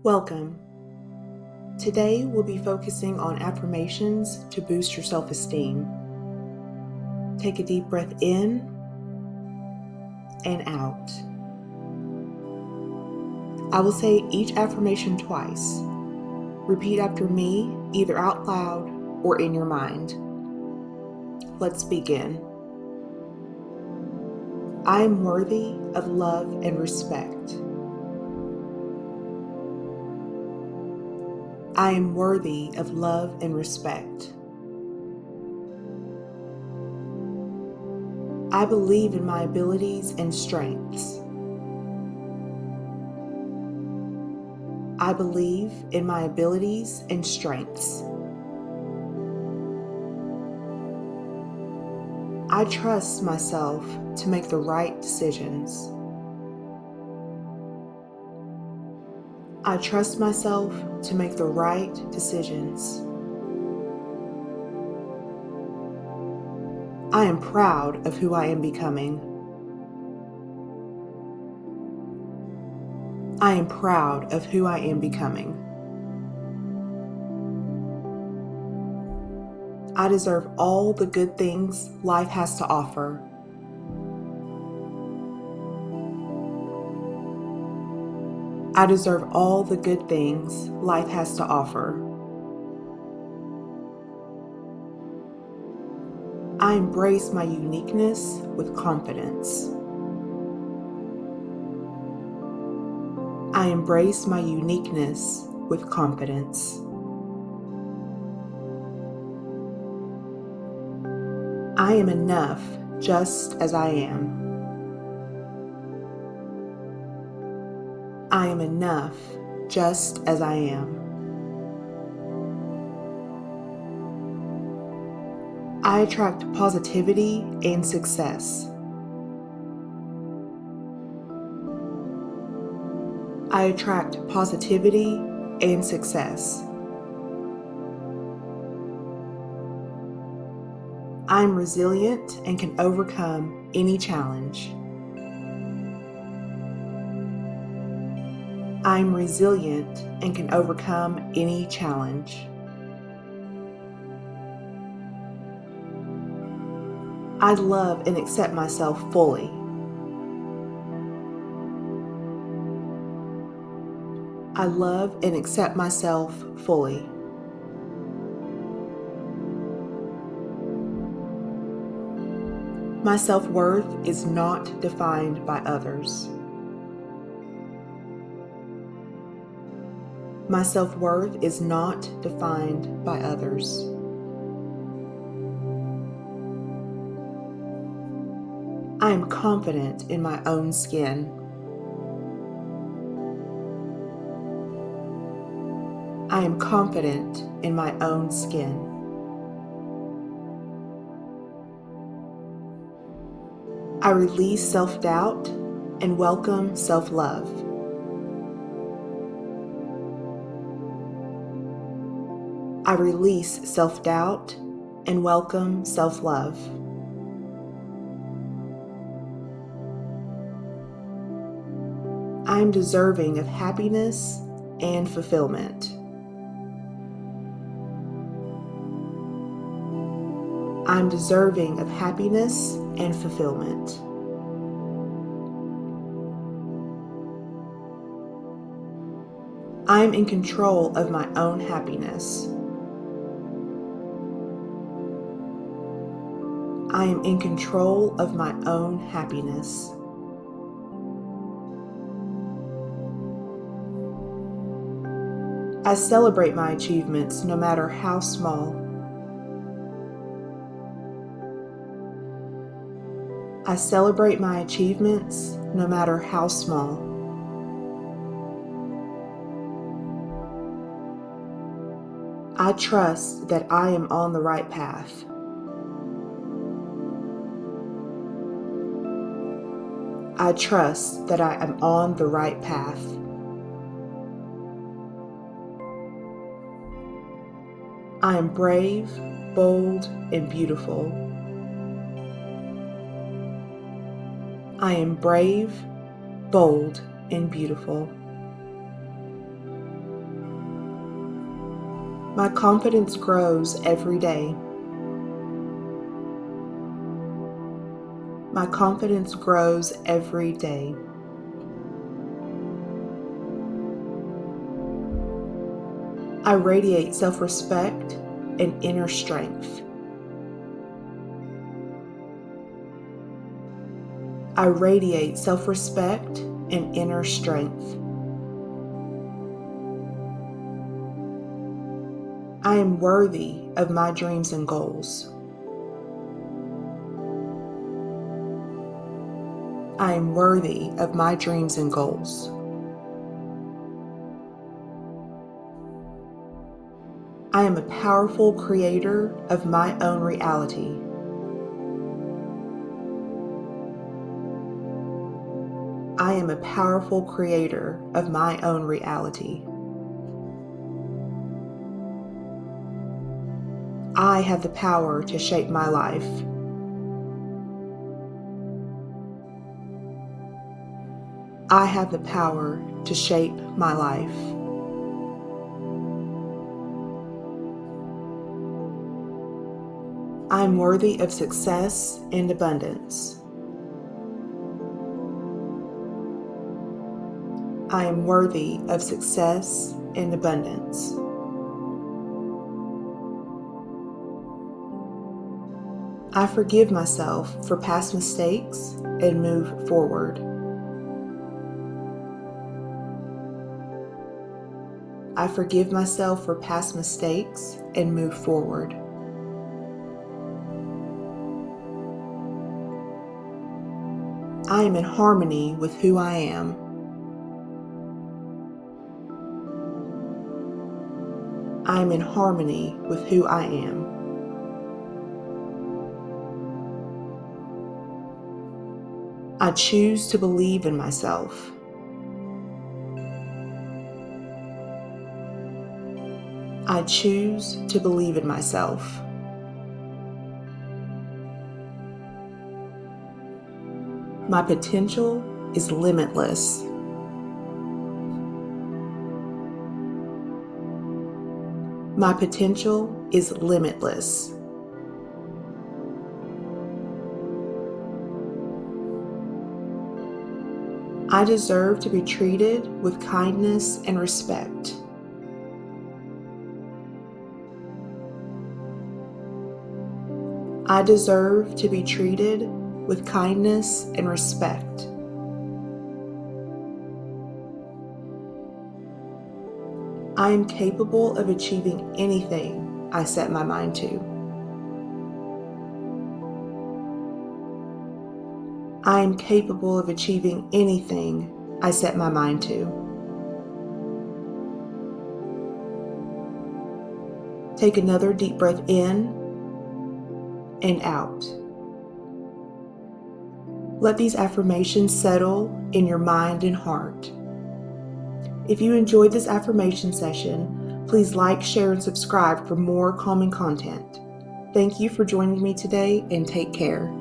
Welcome. Today we'll be focusing on affirmations to boost your self-esteem. Take a deep breath in and out. I will say each affirmation twice. Repeat after me, either out loud or in your mind. Let's begin. I am worthy of love and respect. I am worthy of love and respect. I believe in my abilities and strengths. I believe in my abilities and strengths. I trust myself to make the right decisions. I trust myself to make the right decisions. I am proud of who I am becoming. I am proud of who I am becoming. I deserve all the good things life has to offer. I deserve all the good things life has to offer. I embrace my uniqueness with confidence. I embrace my uniqueness with confidence. I am enough just as I am. I am enough just as I am. I attract positivity and success. I attract positivity and success. I am resilient and can overcome any challenge. I am resilient and can overcome any challenge. I love and accept myself fully. I love and accept myself fully. My self-worth is not defined by others. My self-worth is not defined by others. I am confident in my own skin. I am confident in my own skin. I release self-doubt and welcome self-love. I release self-doubt and welcome self-love. I am deserving of happiness and fulfillment. I am deserving of happiness and fulfillment. I am in control of my own happiness. I am in control of my own happiness. I celebrate my achievements no matter how small. I celebrate my achievements no matter how small. I trust that I am on the right path. I trust that I am on the right path. I am brave, bold, and beautiful. I am brave, bold, and beautiful. My confidence grows every day. My confidence grows every day. I radiate self-respect and inner strength. I radiate self-respect and inner strength. I am worthy of my dreams and goals. I am worthy of my dreams and goals. I am a powerful creator of my own reality. I am a powerful creator of my own reality. I have the power to shape my life. I have the power to shape my life. I am worthy of success and abundance. I am worthy of success and abundance. I forgive myself for past mistakes and move forward. I forgive myself for past mistakes and move forward. I am in harmony with who I am. I am in harmony with who I am. I choose to believe in myself. I choose to believe in myself. My potential is limitless. My potential is limitless. I deserve to be treated with kindness and respect. I deserve to be treated with kindness and respect. I am capable of achieving anything I set my mind to. I am capable of achieving anything I set my mind to. Take another deep breath in and out. Let these affirmations settle in your mind and heart. If you enjoyed this affirmation session, please like, share, and subscribe for more calming content. Thank you for joining me today, and take care.